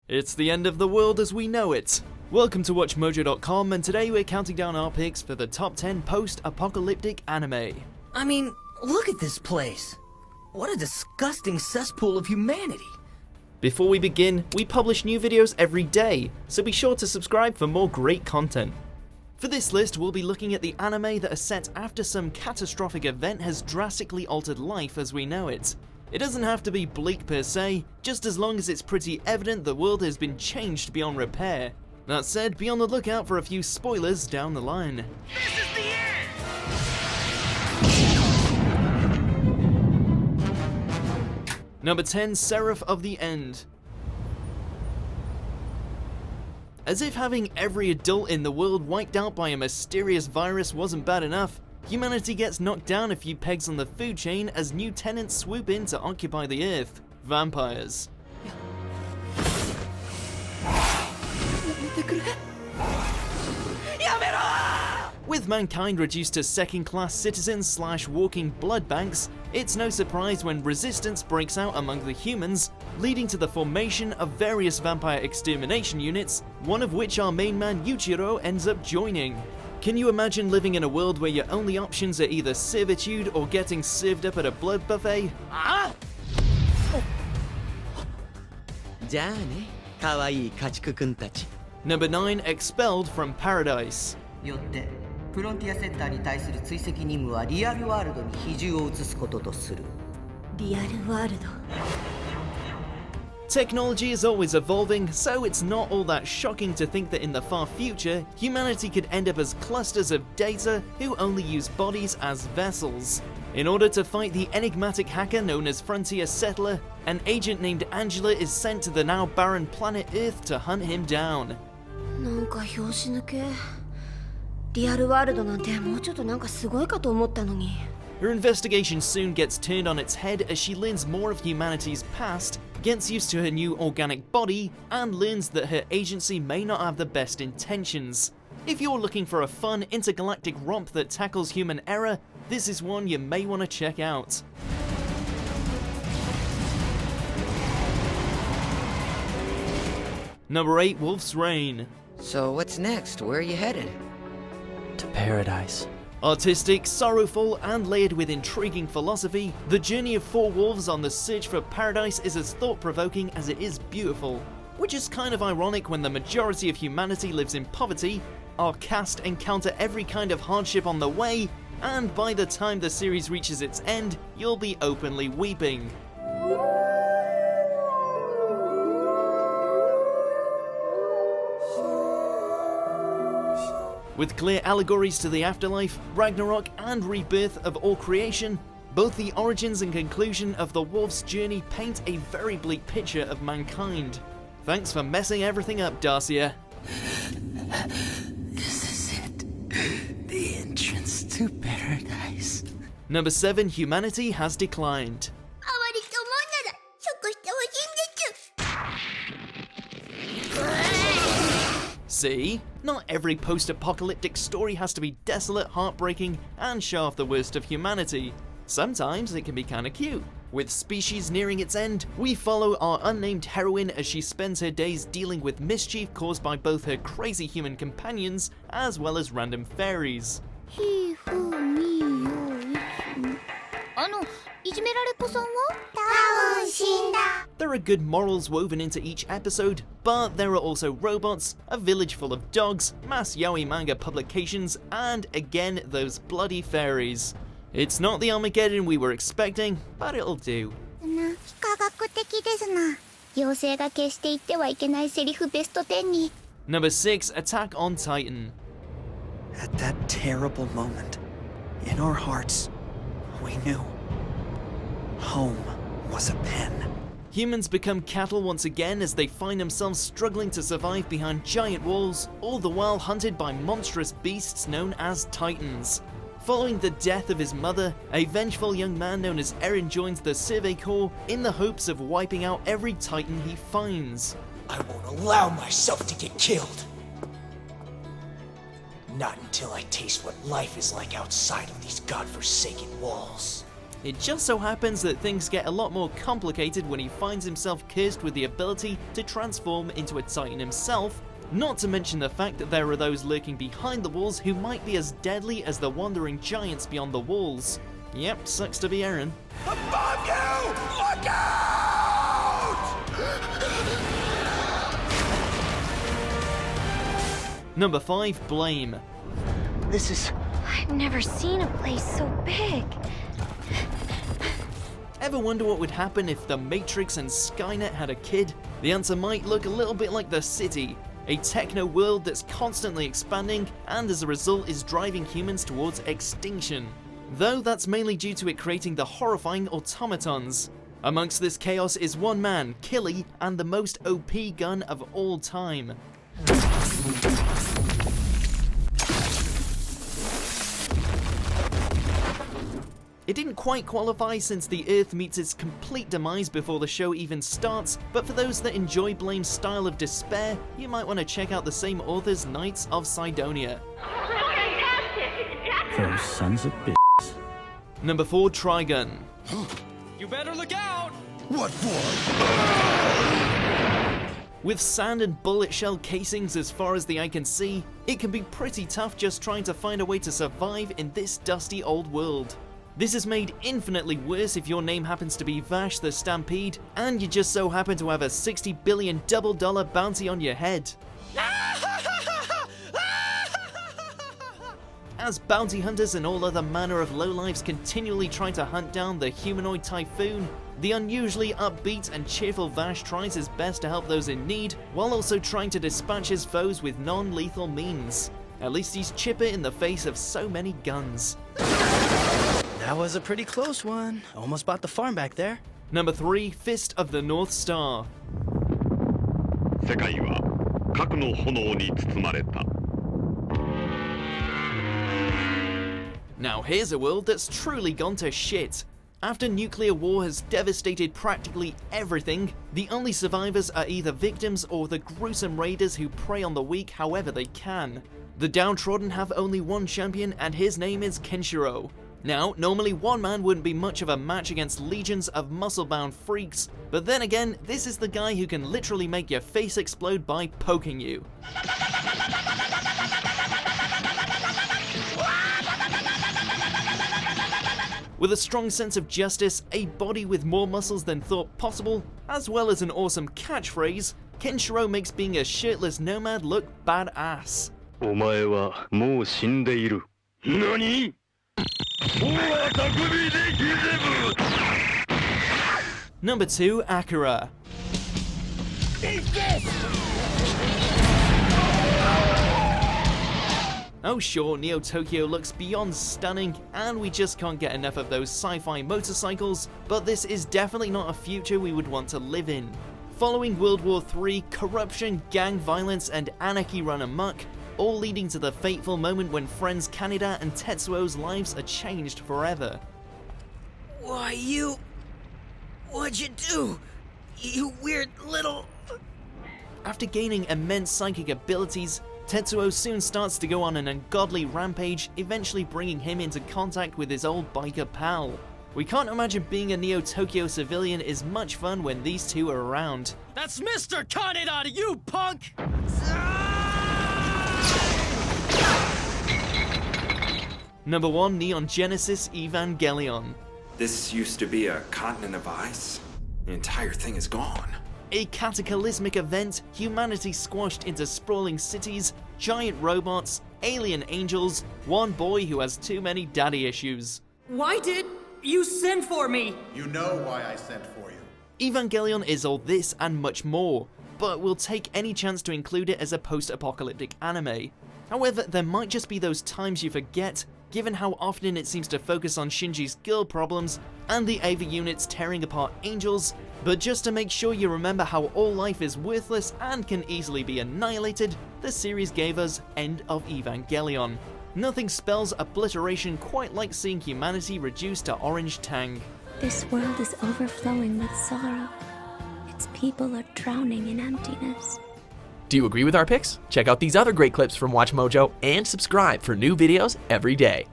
It's the end of the world as we know it. Welcome to WatchMojo.com, and today we're counting down our picks for the top 10 post-apocalyptic anime. I mean, look at this place. What a disgusting cesspool of humanity. Before we begin, we publish new videos every day, so be sure to subscribe for more great content. For this list, we'll be looking at the anime that are set after some catastrophic event has drastically altered life as we know it. It doesn't have to be bleak per se, just as long as it's pretty evident the world has been changed beyond repair. That said, be on the lookout for a few spoilers down the line. This is the end! Number 10, Seraph of the End. As if having every adult in the world wiped out by a mysterious virus wasn't bad enough, humanity gets knocked down a few pegs on the food chain as new tenants swoop in to occupy the earth: vampires. With mankind reduced to second-class citizens / walking blood banks, it's no surprise when resistance breaks out among the humans, leading to the formation of various vampire extermination units, one of which our main man Yuichiro ends up joining. Can you imagine living in a world where your only options are either servitude or getting served up at a blood buffet? Ah! Number 9, Expelled from Paradise. よってフロンティアセッターに対する追跡任務はリアルワールドに比重を移すこととする。リアルワールド。 Technology is always evolving, so it's not all that shocking to think that in the far future, humanity could end up as clusters of data who only use bodies as vessels. In order to fight the enigmatic hacker known as Frontier Settler, an agent named Angela is sent to the now barren planet Earth to hunt him down. なんか拍子抜け。リアルワールドなんてもうちょっとなんかすごいかと思ったのに。 Her investigation soon gets turned on its head as she learns more of humanity's past, gets used to her new organic body, and learns that her agency may not have the best intentions. If you're looking for a fun intergalactic romp that tackles human error, this is one you may want to check out. Number 8, Wolf's Rain. So what's next? Where are you headed? To paradise. Artistic, sorrowful, and layered with intriguing philosophy, the journey of 4 wolves on the search for paradise is as thought-provoking as it is beautiful. Which is kind of ironic when the majority of humanity lives in poverty, our cast encounter every kind of hardship on the way, and by the time the series reaches its end, you'll be openly weeping. With clear allegories to the afterlife, Ragnarok, and rebirth of all creation, both the origins and conclusion of the wolf's journey paint a very bleak picture of mankind. Thanks for messing everything up, Darcia. This is it. The entrance to paradise. Number 7, Humanity has declined. あまりと思うなら食してほしいんです。 See? Not every post-apocalyptic story has to be desolate, heartbreaking, and show off the worst of humanity. Sometimes it can be kinda cute. With species nearing its end, we follow our unnamed heroine as she spends her days dealing with mischief caused by both her crazy human companions as well as random fairies. ひふみよいじめられっ子さんは？多分死んだ。 There are good morals woven into each episode, but there are also robots, a village full of dogs, mass yaoi manga publications, and again those bloody fairies. It's not the Armageddon we were expecting, but it'll do. 非科学的ですな。妖精が決して言ってはいけないセリフベスト10に。 Number 6, Attack on Titan. At that terrible moment, in our hearts, we knew. Home was a pen. Humans become cattle once again as they find themselves struggling to survive behind giant walls, all the while hunted by monstrous beasts known as Titans. Following the death of his mother, a vengeful young man known as Eren joins the Survey Corps in the hopes of wiping out every Titan he finds. I won't allow myself to get killed. Not until I taste what life is like outside of these godforsaken walls. It just so happens that things get a lot more complicated when he finds himself cursed with the ability to transform into a Titan himself, not to mention the fact that there are those lurking behind the walls who might be as deadly as the wandering giants beyond the walls. Yep, sucks to be Eren. Above you! Look out! Number 5, Blame. This is... I've never seen a place so big. Ever wonder what would happen if the Matrix and Skynet had a kid? The answer might look a little bit like the city, a techno world that's constantly expanding and as a result is driving humans towards extinction. Though that's mainly due to it creating the horrifying automatons. Amongst this chaos is one man, Killy, and the most OP gun of all time. It didn't quite qualify since the Earth meets its complete demise before the show even starts, but for those that enjoy Blame's style of despair, you might want to check out the same author's Knights of Sidonia. Those sons of bitches. Number 4, Trigun. You better look out! What for? With sand and bullet shell casings as far as the eye can see, it can be pretty tough just trying to find a way to survive in this dusty old world. This is made infinitely worse if your name happens to be Vash the Stampede, and you just so happen to have a $60 billion double dollar bounty on your head. As bounty hunters and all other manner of lowlifes continually try to hunt down the humanoid typhoon, the unusually upbeat and cheerful Vash tries his best to help those in need, while also trying to dispatch his foes with non-lethal means. At least he's chipper in the face of so many guns. That was a pretty close one. Almost bought the farm back there. Number 3, Fist of the North Star. 世界は核の炎に包まれた。 Now here's a world that's truly gone to shit. After nuclear war has devastated practically everything, the only survivors are either victims or the gruesome raiders who prey on the weak however they can. The downtrodden have only one champion and his name is Kenshiro. Now, normally one man wouldn't be much of a match against legions of muscle-bound freaks, but then again, this is the guy who can literally make your face explode by poking you. With a strong sense of justice, a body with more muscles than thought possible, as well as an awesome catchphrase, Kenshiro makes being a shirtless nomad look badass. お前はもう死んでいる。何? Number 2, Acura. Oh sure, Neo Tokyo looks beyond stunning, and we just can't get enough of those sci-fi motorcycles, but this is definitely not a future we would want to live in. Following World War III, corruption, gang violence, and anarchy run amok, all leading to the fateful moment when friends Kaneda and Tetsuo's lives are changed forever. Why, what'd you do? You weird little... After gaining immense psychic abilities, Tetsuo soon starts to go on an ungodly rampage, eventually bringing him into contact with his old biker pal. We can't imagine being a Neo Tokyo civilian is much fun when these two are around. That's Mr. Kaneda to you, punk! Number 1, Neon Genesis Evangelion. This used to be a continent of ice. The entire thing is gone. A cataclysmic event, humanity squashed into sprawling cities, giant robots, alien angels, one boy who has too many daddy issues. Why did you send for me? You know why I sent for you. Evangelion is all this and much more, but we'll take any chance to include it as a post-apocalyptic anime. However, there might just be those times you forget, given how often it seems to focus on Shinji's girl problems and the Ava units tearing apart angels, but just to make sure you remember how all life is worthless and can easily be annihilated, the series gave us End of Evangelion. Nothing spells obliteration quite like seeing humanity reduced to orange tang. This world is overflowing with sorrow. Its people are drowning in emptiness. Do you agree with our picks? Check out these other great clips from WatchMojo and subscribe for new videos every day.